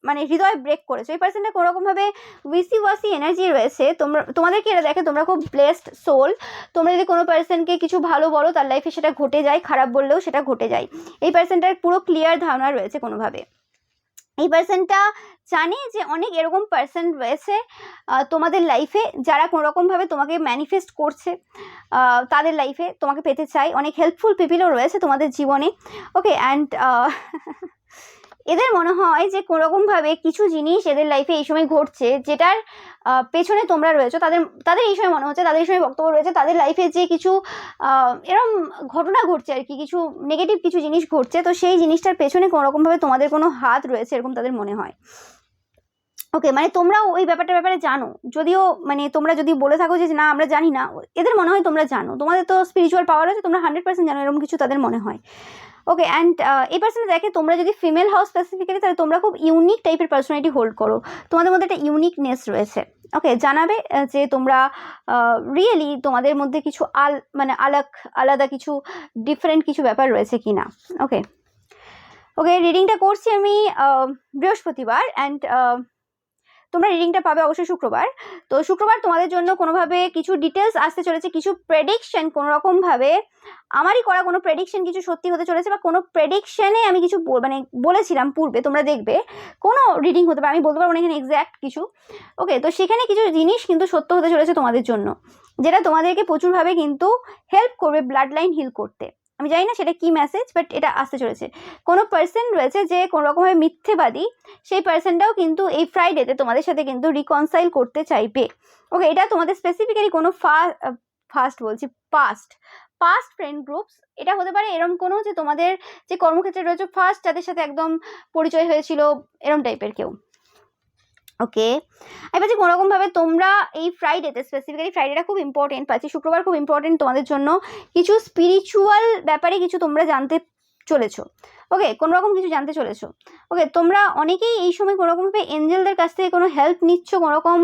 মানে হৃদয় ব্রেক করেছো, এই পার্সনটা কোনোরকমভাবে উইসি ওয়াসি এনার্জি রয়েছে। তোমাদেরকে এটা দেখে তোমরা খুব ব্লেসড সোল। তোমরা যদি কোনো পার্সনকে কিছু ভালো বলো তার লাইফে সেটা ঘটে যায়, খারাপ বললেও সেটা ঘটে যায়। এই পার্সনটার পুরো ক্লিয়ার ধারণা রয়েছে কোনোভাবে। এই পার্সনটা জানে যে অনেক এরকম পার্সন রয়েছে তোমাদের লাইফে, যারা কোনোরকমভাবে তোমাকে ম্যানিফেস্ট করছে, তাদের লাইফে তোমাকে পেতে চাই। অনেক হেল্পফুল পিপিলও রয়েছে তোমাদের জীবনে। ওকে, অ্যান্ড এদের মনে হয় যে কোনোরকমভাবে কিছু জিনিস এদের লাইফে এই সময় ঘটছে, যেটার পেছনে তোমরা রয়েছো। তাদের এই সময় মনে হচ্ছে, তাদের এই সময় বক্তব্য রয়েছে, তাদের লাইফে যে কিছু এরম ঘটনা ঘটছে আর কি, কিছু নেগেটিভ কিছু জিনিস ঘটছে, তো সেই জিনিসটার পেছনে কোনোরকমভাবে তোমাদের কোনো হাত রয়েছে, এরকম তাদের মনে হয়। ওকে, মানে তোমরাও ওই ব্যাপারটার ব্যাপারে জানো, যদিও মানে তোমরা যদি বলে থাকো যে না আমরা জানি না, এদের মনে হয় তোমরা জানো, তোমাদের তো স্পিরিচুয়াল পাওয়ার আছে, তোমরা 100% জানো, এরকম কিছু তাদের মনে হয়। ওকে, অ্যান্ড এই পার্সনে দেখে তোমরা যদি ফিমেল হাউস স্পেসিফিক্যালি, তাহলে তোমরা খুব ইউনিক টাইপের পার্সোনালিটি হোল্ড করো, তোমাদের মধ্যে একটা ইউনিকনেস রয়েছে। ওকে, জানাবে যে তোমরা রিয়েলি তোমাদের মধ্যে কিছু মানে আলাদা কিছু ডিফারেন্ট কিছু ব্যাপার রয়েছে কি না। ওকে, ওকে, রিডিংটা করছি আমি বৃহস্পতিবার, অ্যান্ড তোমরা রিডিংটা পাবে অবশ্যই শুক্রবার। তো শুক্রবার তোমাদের জন্য কোনোভাবে কিছু ডিটেলস আসতে চলেছে, কিছু প্রেডিকশন কোনোরকমভাবে আমারই করা কোনো প্রেডিকশন কিছু সত্যি হতে চলেছে, বা কোনো প্রেডিকশনে আমি কিছু মানে বলেছিলাম পূর্বে, তোমরা দেখবে কোনো রিডিং হতে পারে, আমি বলতে পারবো না এখানে এক্স্যাক্ট কিছু। ওকে, তো সেখানে কিছু জিনিস কিন্তু সত্য হতে চলেছে তোমাদের জন্য, যেটা তোমাদেরকে প্রচুরভাবে কিন্তু হেল্প করবে ব্লাড লাইন হিল করতে। আমি জানি না সেটা কি মেসেজ, বাট এটা আসতে চলেছে। কোনো পার্সন রয়েছে যে কোনো রকমভাবে মিথ্যেবাদী, সেই পার্সনটাও কিন্তু এই ফ্রাইডেতে তোমাদের সাথে কিন্তু রিকনসাইল করতে চাইবে। ওকে, এটা তোমাদের স্পেসিফিক্যালি কোনো পাস্ট ফ্রেন্ড গ্রুপস, এটা হতে পারে এরকম কোনো যে তোমাদের যে কর্মক্ষেত্রে রয়েছে ফার্স্ট যাদের সাথে একদম পরিচয় হয়েছিল এরম টাইপের কেউ। ওকে, এবার যে কোনোরকমভাবে তোমরা এই ফ্রাইডেতে, স্পেসিফিক্যালি ফ্রাইডেটা খুব ইম্পর্টেন্ট পাচ্ছি, শুক্রবার খুব ইম্পর্টেন্ট তোমাদের জন্য, কিছু স্পিরিচুয়াল ব্যাপারে কিছু তোমরা জানতে চলেছো। ওকে, কোনোরকম কিছু জানতে চলেছো। ওকে, তোমরা অনেকেই এই সময় কোনোরকমভাবে এঞ্জেলদের কাছ থেকে কোনো হেল্প নিচ্ছ কোনোরকম।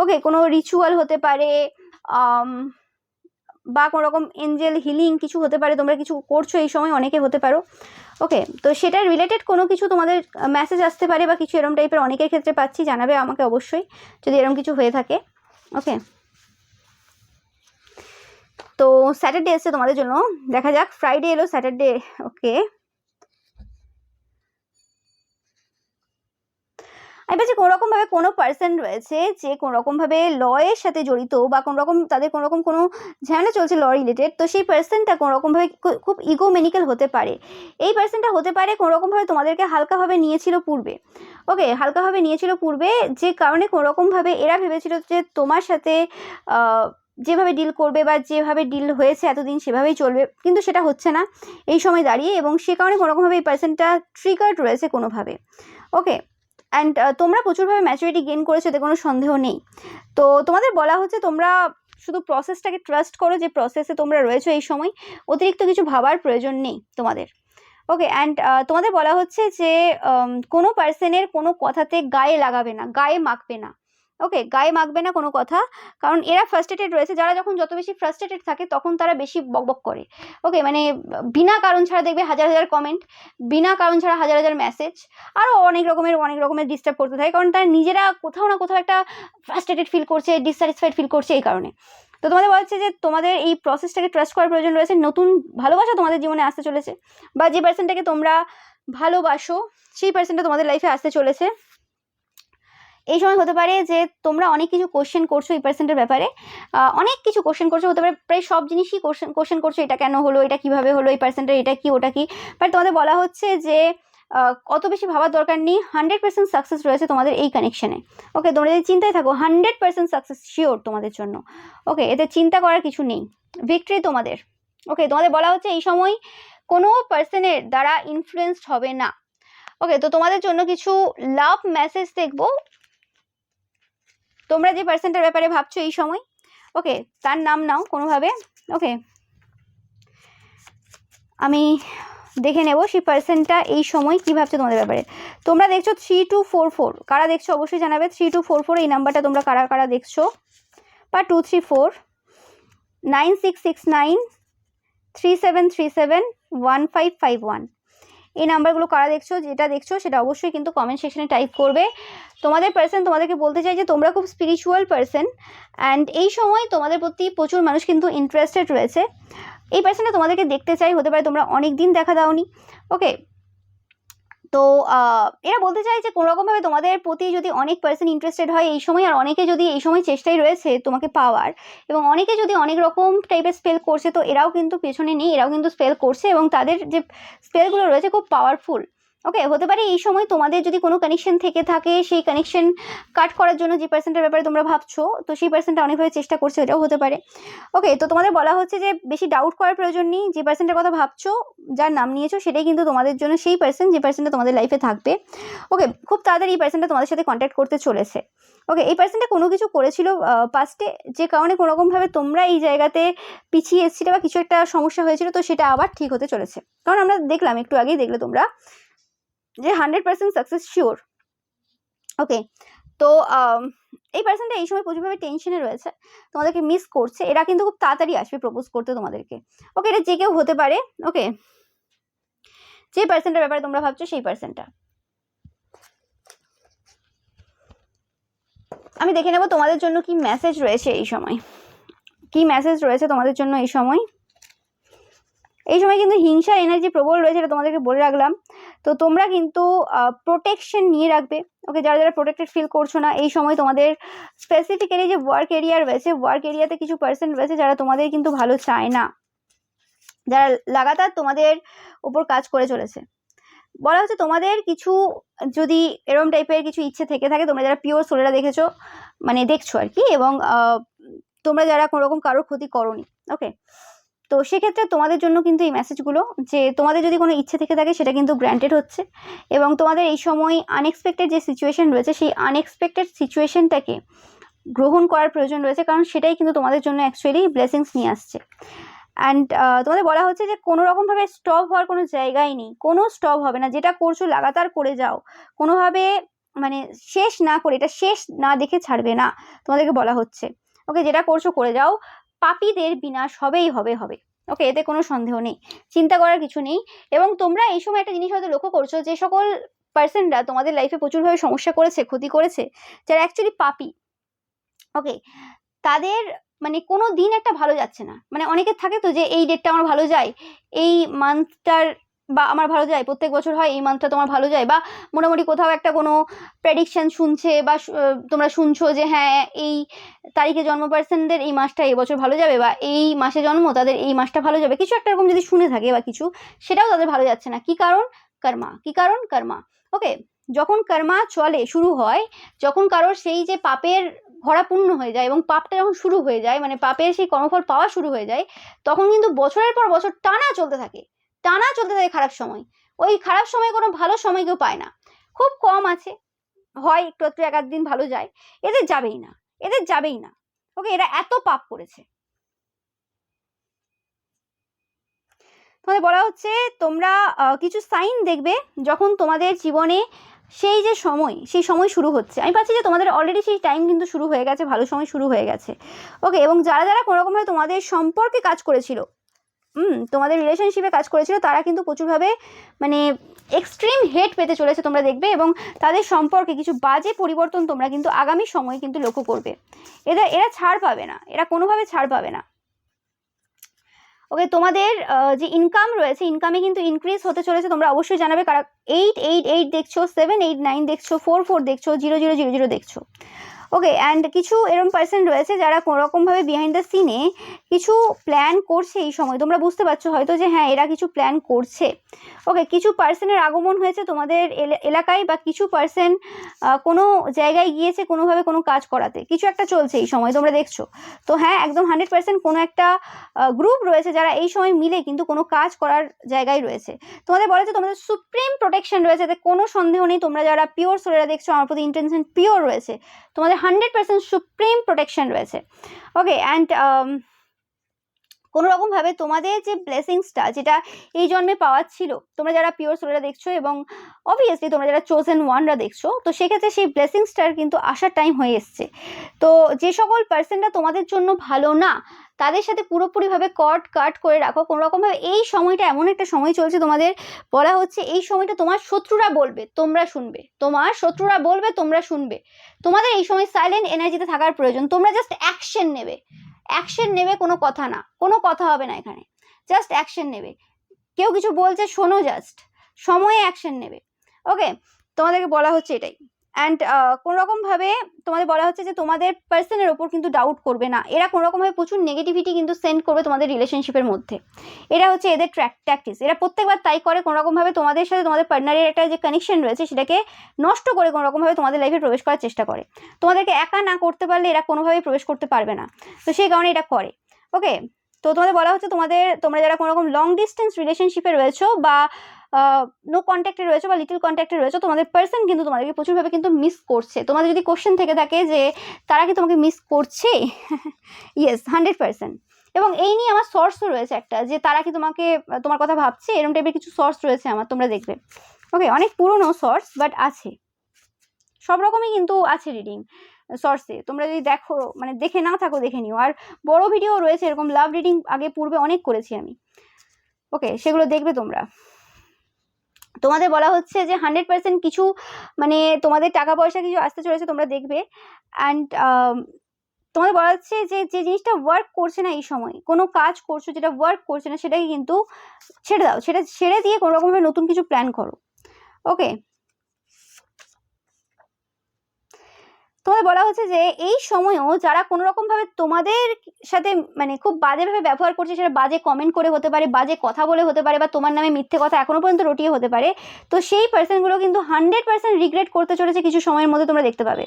ওকে, কোনো রিচুয়াল হতে পারে বা কোনোরকম এঞ্জেল হিলিং কিছু হতে পারে, তোমরা কিছু করছো এই সময়, অনেকে হতে পারো। ওকে, তো সেটা রিলেটেড কোনো কিছু তোমাদের মেসেজ আসতে পারে বা কিছু এরম টাইপের অনেকের ক্ষেত্রে পাচ্ছি, জানাবে আমাকে অবশ্যই যদি এরম কিছু হয়ে থাকে। ওকে, তো স্যাটারডে এসছে তোমাদের জন্য, দেখা যাক। ফ্রাইডে এলো, স্যাটারডে। ওকে, এবার যে কোনোরকমভাবে কোনো পার্সন রয়েছে যে কোনোরকমভাবে লয়ের সাথে জড়িত বা কোনোরকম তাদের কোনোরকম কোনো ঝামেলা চলছে ল রিলেটেড, তো সেই পার্সনটা কোনোরকমভাবে খুব ইগোমেনিক্যাল হতে পারে। এই পার্সনটা হতে পারে কোনোরকমভাবে তোমাদেরকে হালকাভাবে নিয়েছিল পূর্বে। ওকে, হালকাভাবে নিয়েছিল পূর্বে, যে কারণে কোনোরকমভাবে এরা ভেবেছিল যে তোমার সাথে যেভাবে ডিল করবে বা যেভাবে ডিল হয়েছে এতদিন সেভাবেই চলবে, কিন্তু সেটা হচ্ছে না এই সময় দাঁড়িয়ে, এবং সে কারণে কোনোরকমভাবে এই পার্সনটা ট্রিগার্ড রয়েছে কোনোভাবে। ওকে, অ্যান্ড তোমরা প্রচুরভাবে ম্যাচুরিটি গেইন করেছো, এতে কোনো সন্দেহ নেই। তো তোমাদের বলা হচ্ছে তোমরা শুধু প্রসেসটাকে ট্রাস্ট করো, যে প্রসেসে তোমরা রয়েছো এই সময়, অতিরিক্ত কিছু ভাবার প্রয়োজন নেই তোমাদের। ওকে, অ্যান্ড তোমাদের বলা হচ্ছে যে কোনো পার্সনের কোনো কথাতে গায়ে লাগাবে না, গায়ে মাখবে না। ওকে, গায়ে মাখবে না কোনো কথা, কারণ এরা ফ্রাস্ট্রেটেড রয়েছে। যারা যখন যত বেশি ফ্রাস্ট্রেটেড থাকে তখন তারা বেশি বকবক করে। ওকে, মানে বিনা কারণ ছাড়া দেখবে হাজার হাজার কমেন্ট, বিনা কারণ ছাড়া হাজার হাজার মেসেজ, আরও অনেক রকমের ডিস্টার্ব করতে থাকে, কারণ তারা নিজেরা কোথাও না কোথাও একটা ফ্রাস্ট্রেটেড ফিল করছে, ডিসস্যাটিসফাইড ফিল করছে এই কারণে। তো তোমাদের বলছে যে তোমাদের এই প্রসেসটাকে ট্রাস্ট করার প্রয়োজন রয়েছে। নতুন ভালোবাসা তোমাদের জীবনে আসতে চলেছে, বা যে পার্সনটাকে তোমরা ভালোবাসো সেই পার্সনটা তোমাদের লাইফে আসতে চলেছে। এই সময় হতে পারে যে তোমরা অনেক কিছু কোশ্চেন করছো এই পার্সেন্টের ব্যাপারে, অনেক কিছু কোশ্চেন করছো, হতে পারে প্রায় সব জিনিসই কোশ্চেন করছো, এটা কেন হলো, এটা কিভাবে হলো, এই পার্সেন্টের এটা কি ওটা কি। বাট তোমাদের বলা হচ্ছে যে অত বেশি ভাবার দরকার নেই, 100% সাকসেস রয়েছে তোমাদের এই কানেকশনে। ওকে, তোমরা যদি চিন্তায় থাকো 100% সাকসেস শিওর তোমাদের জন্য। ওকে, এতে চিন্তা করার কিছু নেই, ভিক্টরি তোমাদের। ওকে, তোমাদের বলা হচ্ছে এই সময় কোনো পার্সনের দ্বারা ইনফ্লুয়েসড হবে না। ওকে, তো তোমাদের জন্য কিছু লাভ মেসেজ দেখবো। তোমরা যে পার্সনটার ব্যাপারে ভাবছো এই সময়, ওকে, তার নাম নাও কোনোভাবে। ওকে, আমি দেখে নেব সেই পার্সনটা এই সময় কী ভাবছে তোমাদের ব্যাপারে। তোমরা দেখছো 3244, কারা দেখছো অবশ্যই জানাবে। 3244 এই নাম্বারটা তোমরা কারা কারা দেখছো, বা 234 9669 3737 1551 এই নাম্বারগুলো কারা দেখছো, যেটা দেখছো সেটা অবশ্যই কিন্তু কমেন্ট সেকশনে টাইপ করবে। তোমাদের পার্সন তোমাদেরকে বলতে চাই যে তোমরা খুব স্পিরিচুয়াল পার্সন, অ্যান্ড এই সময় তোমাদের প্রতি প্রচুর মানুষ কিন্তু ইন্টারেস্টেড রয়েছে। এই পার্সনটা তোমাদেরকে দেখতে চাই, হতে পারে তোমরা অনেক দিন দেখা দাওনি। ওকে, তো এরা বলতে চাই যে কোনোরকমভাবে তোমাদের প্রতি যদি অনেক পার্সন ইন্টারেস্টেড হয় এই সময়, আর অনেকে যদি এই সময় চেষ্টাই রয়েছে তোমাকে পাওয়ার, এবং অনেকে যদি অনেক রকম টাইপের স্পেল করছে, তো এরাও কিন্তু পেছনে নেই, এরাও কিন্তু স্পেল করছে, এবং তাদের যে স্পেলগুলো রয়েছে খুব পাওয়ারফুল। ওকে, হতে পারে এই সময় তোমাদের যদি কোনো কানেকশন থেকে থাকে, সেই কানেকশন কাট করার জন্য যে পার্সনটার ব্যাপারে তোমরা ভাবছো, তো সেই পার্সনটা অনেকভাবে চেষ্টা করছে, এটাও হতে পারে। ওকে, তো তোমাদের বলা হচ্ছে যে বেশি ডাউট করার প্রয়োজন নেই, যে পার্সনটার কথা ভাবছো, যার নাম নিয়েছো, সেটাই কিন্তু তোমাদের জন্য সেই পার্সন, যে পার্সনটা তোমাদের লাইফে থাকবে। ওকে, খুব তাড়াতাড়ি এই পার্সনটা তোমাদের সাথে কন্ট্যাক্ট করতে চলেছে। ওকে, এই পার্সনটা কোনো কিছু করেছিল পাস্টে, যে কারণে কোনোরকমভাবে তোমরা এই জায়গাতে পিছিয়ে এসেছিলে বা কিছু একটা সমস্যা হয়েছিল, তো সেটা আবার ঠিক হতে চলেছে। কারণ আমরা দেখলাম, একটু আগেই দেখলে তোমরা যে 100% সাকসেস শিওর। ওকে, তো এই পার্সনটা এই সময় প্রচুরভাবে টেনশনে রয়েছে, তোমাদেরকে মিস করছে, এরা কিন্তু খুব তাড়াতাড়ি আসবে প্রপোজ করতে তোমাদেরকে। ওকে, এটা যে কেউ হতে পারে। ওকে, যে পার্সনটার ব্যাপারে তোমরা ভাবছো সেই পার্সনটা, আমি দেখে নেব তোমাদের জন্য কি মেসেজ রয়েছে এই সময়, কি মেসেজ রয়েছে তোমাদের জন্য এই সময়। এই সময় কিন্তু হিংসার এনার্জি প্রবল রয়েছে, এটা তোমাদেরকে বলে রাখলাম। তো তোমরা কিন্তু প্রোটেকশন নিয়ে রাখবে। ওকে, যারা যারা প্রোটেক্টেড ফিল করছো না এই সময়, তোমাদের স্পেসিফিক্যালি যে ওয়ার্ক এরিয়া রয়েছে, ওয়ার্ক এরিয়াতে কিছু পার্সন রয়েছে যারা তোমাদের কিন্তু ভালো চায় না। যারা লাগাতার তোমাদের ওপর কাজ করে চলেছে। বলা হচ্ছে তোমাদের কিছু যদি এরকম টাইপের কিছু ইচ্ছে থেকে থাকে, তোমরা যারা পিওর সোলেরা দেখেছো, মানে দেখছো আর কি, এবং তোমরা যারা কোনো রকম কারোর ক্ষতি করোনি, ওকে, তো সেক্ষেত্রে তোমাদের জন্য কিন্তু এই মেসেজগুলো, যে তোমাদের যদি কোনো ইচ্ছে থেকে থাকে সেটা কিন্তু গ্র্যান্টেড হচ্ছে, এবং তোমাদের এই সময় আনএক্সপেক্টেড যে সিচুয়েশন রয়েছে সেই আনএক্সপেক্টেড সিচুয়েশনটাকে গ্রহণ করার প্রয়োজন রয়েছে, কারণ সেটাই কিন্তু তোমাদের জন্য অ্যাকচুয়ালি ব্লেসিংস নিয়ে আসছে। অ্যান্ড তোমাদের বলা হচ্ছে যে কোনো রকমভাবে স্টপ হওয়ার কোনো জায়গাই নেই, কোনো স্টপ হবে না, যেটা করছো লাগাতার করে যাও, কোনোভাবে মানে শেষ না করে, এটা শেষ না দেখে ছাড়বে না, তোমাদেরকে বলা হচ্ছে। ওকে, যেটা করছো করে যাও, পাপীদের বিনাশ হবেই হবে হবে। ওকে, এতে কোনো সন্দেহ নেই, চিন্তা করার কিছু নেই। এবং তোমরা এই সময় একটা জিনিস হয়তো লক্ষ্য করছো, যে সকল পার্সনরা তোমাদের লাইফে প্রচুরভাবে সমস্যা করেছে, ক্ষতি করেছে, যারা অ্যাকচুয়ালি পাপী, ওকে, তাদের মানে কোনো দিন একটা ভালো যাচ্ছে না। মানে অনেকের থাকে তো যে এই ডেটটা আমার ভালো যায়, এই মান্থটার বা আমার ভালো যায়, প্রত্যেক বছর হয় এই মান্থটা তোমার ভালো যায়, বা মোটামুটি কোথাও একটা কোনো প্রেডিকশন শুনছে, বা তোমরা শুনছো যে হ্যাঁ এই তারিখে জন্ম পার্সনদের এই মাসটা এবছর ভালো যাবে, বা এই মাসে জন্ম তাদের এই মাসটা ভালো যাবে, কিছু একটা এরকম যদি শুনে থাকে বা কিছু, সেটাও তাদের ভালো যাচ্ছে না। কি কারণ? কর্মা। কি কারণ? কর্মা। ওকে, যখন কর্মা চলে শুরু হয়, যখন কারোর সেই যে পাপের ভরা পূর্ণ হয়ে যায় এবং পাপটা যখন শুরু হয়ে যায়, মানে পাপের সেই কর্মফল পাওয়া শুরু হয়ে যায়, তখন কিন্তু বছরের পর বছর টানা চলতে থাকে, টানা চলতে থাকে খারাপ সময়। ওই খারাপ সময় কোনো ভালো সময় কেউ পায় না, খুব কম আছে, হয় একটু একটু এক আধ দিন ভালো যায়, এদের যাবেই না, এদের যাবেই না। ওকে, এরা এত পাপ করেছে। তোমাদের বলা হচ্ছে তোমরা কিছু সাইন দেখবে যখন তোমাদের জীবনে সেই যে সময়, সেই সময় শুরু হচ্ছে। আমি পাচ্ছি যে তোমাদের অলরেডি সেই টাইম কিন্তু শুরু হয়ে গেছে, ভালো সময় শুরু হয়ে গেছে। ওকে, এবং যারা যারা কোনোরকমভাবে তোমাদের সম্পর্কে কাজ করেছিল, তোমাদের রিলেশনশিপে কাজ করেছিল, তারা কিন্তু প্রচুরভাবে মানে এক্সট্রিম হেট পেতে চলেছে, তোমরা দেখবে, এবং তাদের সম্পর্কে কিছু বাজে পরিবর্তন তোমরা কিন্তু আগামী সময়ে কিন্তু লক্ষ্য করবে। এরা ছাড় পাবে না, এরা কোনোভাবে ছাড় পাবে না। ওকে, তোমাদের যে ইনকাম রয়েছে, ইনকামে কিন্তু ইনক্রিজ হতে চলেছে, তোমরা অবশ্যই জানাবে কারা 888 দেখছো, 789 দেখছো, 44 দেখছো, 0000 দেখছো। ওকে, অ্যান্ড কিছু এরকম পার্সন রয়েছে যারা কোনোরকমভাবে বিহাইন্ড দ্য সিনে কিছু প্ল্যান করছে এই সময়, তোমরা বুঝতে পারছো হয়তো যে হ্যাঁ এরা কিছু প্ল্যান করছে। ওকে, কিছু পার্সনের আগমন হয়েছে তোমাদের এলাকায়, বা কিছু পার্সন কোনো জায়গায় গিয়েছে কোনোভাবে কোনো কাজ করাতে, কিছু একটা চলছে এই সময়, তোমরা দেখছো। তো হ্যাঁ, একদম 100% কোনো একটা গ্রুপ রয়েছে যারা এই সময় মিলে কিন্তু কোনো কাজ করার জায়গায় রয়েছে। তোমাদের বলা হচ্ছে তোমাদের সুপ্রিম প্রোটেকশন রয়েছে, এতে কোনো সন্দেহ নেই। তোমরা যারা পিওর সোলেরা দেখছো, আমার প্রতি ইন্টেনশন পিওর রয়েছে, তোমাদের 100% সুপ্রিম প্রোটেকশন রয়েছে। ওকে, অ্যান্ড কোনো রকমভাবে তোমাদের যে ব্লেসিংসটা, যেটা এই জন্মে পাওয়ার ছিল, তোমরা যারা পিওর সোলেরা দেখছো, এবং অবভিয়াসলি তোমরা যারা চোজেন ওয়ানরা দেখছো, তো সেক্ষেত্রে সেই ব্লেসিংসটার কিন্তু আসার টাইম হয়ে এসছে। তো যে সকল পার্সনটা তোমাদের জন্য ভালো না, তাদের সাথে পুরোপুরিভাবে কাট করে রাখো কোনো রকমভাবে। এই সময়টা এমন একটা সময় চলছে, তোমাদের বলা হচ্ছে এই সময়টা তোমার শত্রুরা বলবে তোমরা শুনবে, তোমার শত্রুরা বলবে তোমরা শুনবে। তোমাদের এই সময় সাইলেন্ট এনার্জিতে থাকার প্রয়োজন, তোমরা জাস্ট অ্যাকশন নেবে, অ্যাকশন নেবে, কোনো কথা না, কোনো কথা হবে না এখানে, জাস্ট অ্যাকশন নেবে। কেউ কিছু বলছে শোনো, জাস্ট সময়ে অ্যাকশন নেবে। ওকে, তোমাদেরকে বলা হচ্ছে এটাই। অ্যান্ড কোনো রকমভাবে তোমাদের বলা হচ্ছে যে তোমাদের পার্সনের ওপর কিন্তু ডাউট করবে না, এরা কোনো রকমভাবে প্রচুর নেগেটিভিটি কিন্তু সেন্ড করবে তোমাদের রিলেশনশিপের মধ্যে। এটা হচ্ছে এদের ট্যাকটিক্স, এরা প্রত্যেকবার তাই করে, কোনো রকমভাবে তোমাদের সাথে তোমাদের পার্টনারের একটা যে কানেকশন রয়েছে সেটাকে নষ্ট করে কোনো রকমভাবে তোমাদের লাইফে প্রবেশ করার চেষ্টা করে। তোমাদেরকে একা না করতে পারলে এরা কোনোভাবেই প্রবেশ করতে পারবে না, তো সেই কারণে এটা করে। ওকে, তো তোমাদের বলা হচ্ছে তোমরা যারা কোনো রকম লং ডিস্টেন্স রিলেশনশিপে রয়েছো, বা নো কন্ট্যাক্টে রয়েছো, বা লিটল কন্ট্যাক্টে রয়েছো, তোমাদের পার্সন কিন্তু তোমাদেরকে প্রচুরভাবে কিন্তু মিস করছে। তোমাদের যদি কোশ্চেন থেকে থাকে যে তারা কি তোমাকে মিস করছে, ইয়েস, 100%। এবং এই নিয়ে আমার সোর্সও রয়েছে একটা, যে তারা কি তোমার কথা ভাবছে, এরকম টাইপের কিছু সোর্স রয়েছে আমার, তোমরা দেখবে। ওকে, অনেক পুরনো সোর্স, বাট আছে, সব রকমই কিন্তু আছে রিডিং সোর্সে। তোমরা যদি দেখো, মানে দেখে না থাকো, দেখে নিও। আর বড় ভিডিও রয়েছে এরকম লাভ রিডিং, আগে পূর্বে অনেক করেছি আমি। ওকে, সেগুলো দেখবে তোমরা। তোমাদের বলা হচ্ছে যে 100% কিছু মানে তোমাদের টাকা পয়সা কিছু আসতে চলেছে, তোমরা দেখবে। অ্যান্ড তোমাদের বলা হচ্ছে যে যে জিনিসটা ওয়ার্ক করছে না, এই সময় কোনো কাজ করছো যেটা ওয়ার্ক করছে না, সেটাকে কিন্তু ছেড়ে দাও, সেটা ছেড়ে দিয়ে কোনো রকমভাবে নতুন কিছু প্ল্যান করো। ওকে, তোমাদের বলা হচ্ছে যে এই সময়ও যারা কোনো রকমভাবে তোমাদের সাথে মানে খুব বাজেভাবে ব্যবহার করছে, সেটা বাজে কমেন্ট করে হতে পারে, বাজে কথা বলে হতে পারে, বা তোমার নামে মিথ্যে কথা এখনো পর্যন্ত রটিয়ে হতে পারে, তো সেই পার্সনগুলো কিন্তু 100% রিগ্রেট করতে চলেছে কিছু সময়ের মধ্যে। তোমরা দেখতে পাবে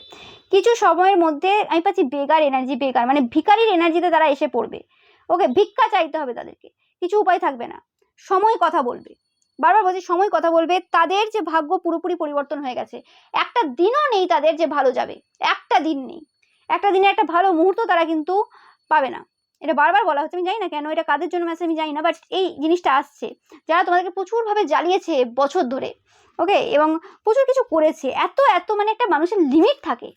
কিছু সময়ের মধ্যে আমি পাচ্ছি বেগার এনার্জি, বেগার মানে ভিখারির এনার্জিতে তারা এসে পড়বে। ওকে, ভিক্ষা চাইতে হবে তাদেরকে, কিছু উপায় থাকবে না। সময় কথা বলবে, বারবার বলছি সময় কথা বলবে। তাদের যে ভাগ্য পুরোপুরি পরিবর্তন হয়ে গেছে, একটা দিনও নেই তাদের যে ভালো যাবে, একটা দিন নেই, একটা দিনে একটা ভালো মুহূর্ত তারা কিন্তু পাবে না। এটা বারবার বলা হচ্ছে, আমি জানি না কেন এটা কাদের জন্য মেসেজ আমি জানি না, বাট এই জিনিসটা আসছে যারা তোমাদেরকে প্রচুরভাবে জ্বালিয়েছে বছর ধরে, ওকে, এবং প্রচুর কিছু করেছে। এত এত মানে একটা মানুষের লিমিট থাকে,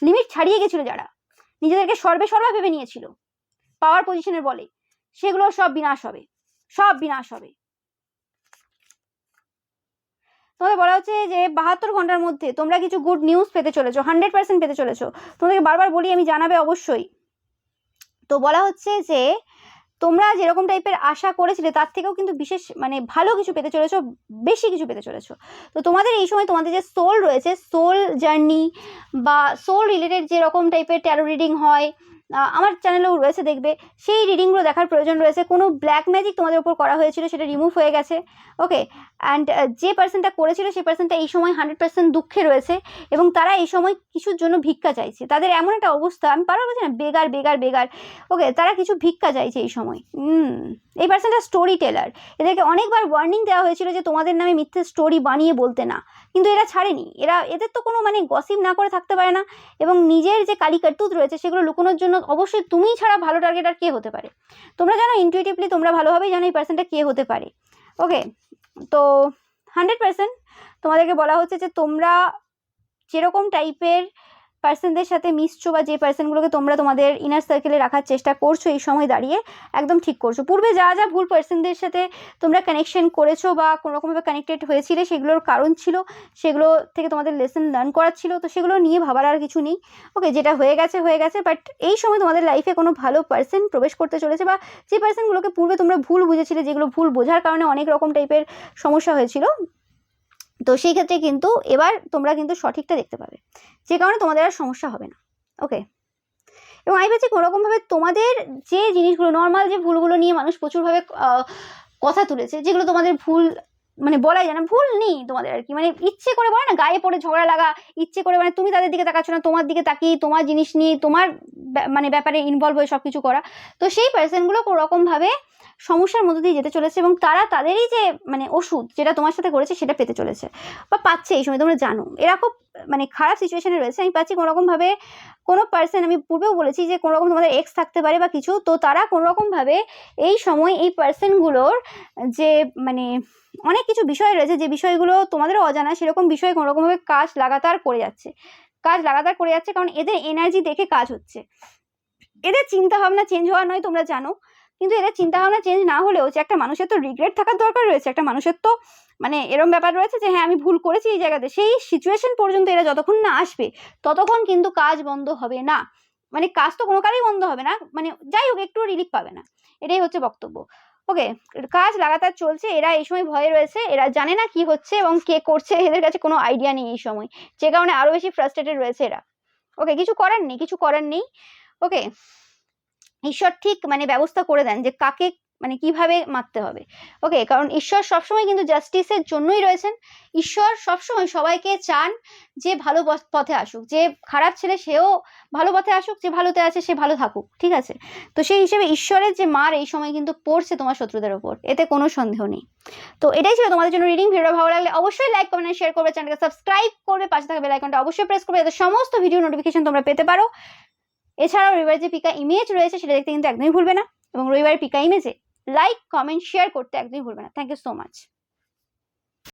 লিমিট ছাড়িয়ে গেছিল যারা নিজেদেরকে সর্বা ভেবে নিয়েছিল পাওয়ার পজিশনের বলে, সেগুলো সব বিনাশ হবে, সব বিনাশ হবে। তোমাদের বলা হচ্ছে যে 72 ঘন্টার মধ্যে তোমরা কিছু গুড নিউজ পেতে চলেছো, 100% পেতে চলেছো। তোমাদেরকে বারবার বলি আমি, জানাবে অবশ্যই। তো বলা হচ্ছে যে তোমরা যেরকম টাইপের আশা করেছিলে তার থেকেও কিন্তু বিশেষ মানে ভালো কিছু পেতে চলেছো, বেশি কিছু পেতে চলেছো। তো তোমাদের এই সময় তোমাদের যে সোল রয়েছে, সোল জার্নি বা সোল রিলেটেড যেরকম টাইপের ট্যারো রিডিং হয়, আমার চ্যানেলেও রয়েছে, দেখবে সেই রিডিংগুলো দেখার প্রয়োজন রয়েছে। কোনো ব্ল্যাক ম্যাজিক তোমাদের উপর করা হয়েছিল সেটা রিমুভ হয়ে গেছে, ওকে। অ্যান্ড যে পার্সনটা করেছিল সেই পার্সনটা এই সময় 100% দুঃখে রয়েছে, এবং তারা এই সময় কিছুর জন্য ভিক্ষা চাইছে। তাদের এমন একটা অবস্থা, আমি পারবো বলছি না, বেগার বেগার বেগার, ওকে, তারা কিছু ভিক্ষা চাইছে এই সময়। এই পার্সনটা স্টোরি টেলার, এদেরকে অনেকবার ওয়ার্নিং দেওয়া হয়েছিল যে তোমাদের নামে মিথ্যে স্টোরি বানিয়ে বলতে না, কিন্তু এরা ছাড়েনি। এদের তো কোনো মানে গসিপ না করে থাকতে পারে না, এবং নিজের যে কালি কার্তুত রয়েছে সেগুলো লুকোনোর জন্য অবশ্যই তুমি ছাড়া ভালো টার্গেট আর কে হতে পারে। তোমরা জানো ইনটুইটিভলি, তোমরা ভালোভাবেই জানো এই পার্সনটা কে হতে পারে, ওকে। তো 100% তোমাদেরকে বলা হচ্ছে যে তোমরা যেরকম টাইপের পার্সনদের সাথে মিশছো, বা যে পার্সনগুলোকে তোমরা তোমাদের ইনার সার্কেলে রাখার চেষ্টা করছো এই সময় দাঁড়িয়ে, একদম ঠিক করছো। পূর্বে যা যা ভুল পার্সনদের সাথে তোমরা কানেকশন করেছো বা কোনোরকমভাবে কানেক্টেড হয়েছিলে, সেগুলোর কারণ ছিল, সেগুলো থেকে তোমাদের লেসন লার্ন করার ছিল, তো সেগুলো নিয়ে ভাবার আর কিছু নেই, ওকে। যেটা হয়ে গেছে হয়ে গেছে, বাট এই সময় তোমাদের লাইফে কোনো ভালো পার্সন প্রবেশ করতে চলেছে, বা যে পার্সনগুলোকে পূর্বে তোমরা ভুল বুঝেছিলে, যেগুলো ভুল বোঝার কারণে অনেক রকম টাইপের সমস্যা হয়েছিল, তো সেই ক্ষেত্রে কিন্তু এবার তোমরা কিন্তু সঠিকটা দেখতে পাবে, যে কারণে তোমাদের আর সমস্যা হবে না, ওকে। এবং আমি বলছি কোনোরকমভাবে তোমাদের যে জিনিসগুলো নর্মাল যে ভুলগুলো নিয়ে মানুষ প্রচুরভাবে কথা তুলেছে, যেগুলো তোমাদের ভুল মানে বলাই যায় না, ভুল নেই তোমাদের আর কি, মানে ইচ্ছে করে বলে না, গায়ে পড়ে ঝগড়া লাগা, ইচ্ছে করে মানে তুমি তাদের দিকে তাকাচ্ছ না, তোমার দিকে তাকিয়ে তোমার জিনিস নিয়ে তোমার মানে ব্যাপারে ইনভলভ হয়ে সব কিছু করা, তো সেই পার্সনগুলো কোনোরকমভাবে সমস্যার মধ্যে দিয়ে যেতে চলেছে, এবং তারা তাদেরই যে মানে ওষুধ যেটা তোমার সাথে করেছে সেটা পেতে চলেছে বা পাচ্ছে এই সময়। তোমরা জানো এরা খুব মানে খারাপ সিচুয়েশনে রয়েছে। আমি পাচ্ছি কোনোরকমভাবে কোনো পার্সন, আমি পূর্বেও বলেছি যে কোনোরকম তোমাদের এক্স থাকতে পারে বা কিছু, তো তারা কোনোরকমভাবে এই সময় এই পার্সনগুলোর যে মানে অনেক কিছু বিষয় রয়েছে, যে বিষয়গুলো তোমাদেরও অজানা, সেরকম বিষয়ে কোনোরকমভাবে কাজ লাগাতার করে যাচ্ছে, কারণ এদের এনার্জি দেখে কাজ হচ্ছে। এদের চিন্তাভাবনা চেঞ্জ হওয়া নয়, তোমরা জানো, কিন্তু এদের চিন্তাভাবনা চেঞ্জ না হলেও যে একটা মানুষের তো রিগ্রেট থাকার দরকার রয়েছে, একটা মানুষের তো মানে এরম ব্যাপার রয়েছে যে হ্যাঁ আমি ভুল করেছি এই জায়গাতে, সেই সিচুয়েশন পর্যন্ত এরা যতক্ষণ না আসবে ততক্ষণ কিন্তু কাজ বন্ধ হবে না। মানে কাজ তো কোনো কালেই বন্ধ হবে না, মানে যাই হোক একটু রিলিফ পাবে না, এটাই হচ্ছে বক্তব্য, ওকে। কাজ লাগাতার চলছে, এরা এই সময় ভয়ে রয়েছে, এরা জানে না কি হচ্ছে এবং কে করছে, এদের কাছে কোনো আইডিয়া নেই এই সময়, যে কারণে আরো বেশি ফ্রাস্ট্রেটেড রয়েছে এরা, ওকে। কিছু করার নেই, ওকে। ঈশ্বর ঠিক মানে ব্যবস্থা করে দেন যে কাকে মানে কিভাবে মারতে হবে, ওকে। কারণ ঈশ্বর সবসময় কিন্তু জাস্টিসের জন্যই রয়েছেন। ঈশ্বর সবসময় সবাইকে চান যে ভালো পথে আসুক, যে খারাপ ছেলে সেও ভালো পথে আসুক, যে ভালোতে আছে সে ভালো থাকুক, ঠিক আছে। তো সেই হিসেবে ঈশ্বরের যে মার এই সময় কিন্তু পড়ছে তোমার শত্রুদের ওপর, এতে কোনো সন্দেহ নেই। তো এটাই ছিল তোমাদের জন্য রিডিং। ভিডিও ভালো লাগলে অবশ্যই লাইক কমেন্ট শেয়ার করবে, চ্যানেলকে সাবস্ক্রাইব করবে, পাশে থাকা বেল আইকনটা অবশ্যই প্রেস করবে যাতে সমস্ত ভিডিও নোটিফিকেশন তোমরা পেতে পারো। এছাড়াও রবিবার যে পিকা ইমেজ রয়েছে সেটা দেখতে কিন্তু একদমই ভুলবে না, এবং রবিবারের পিকা ইমেজে লাইক কমেন্ট শেয়ার করতে একদমই ভুলবে না। Thank you so much.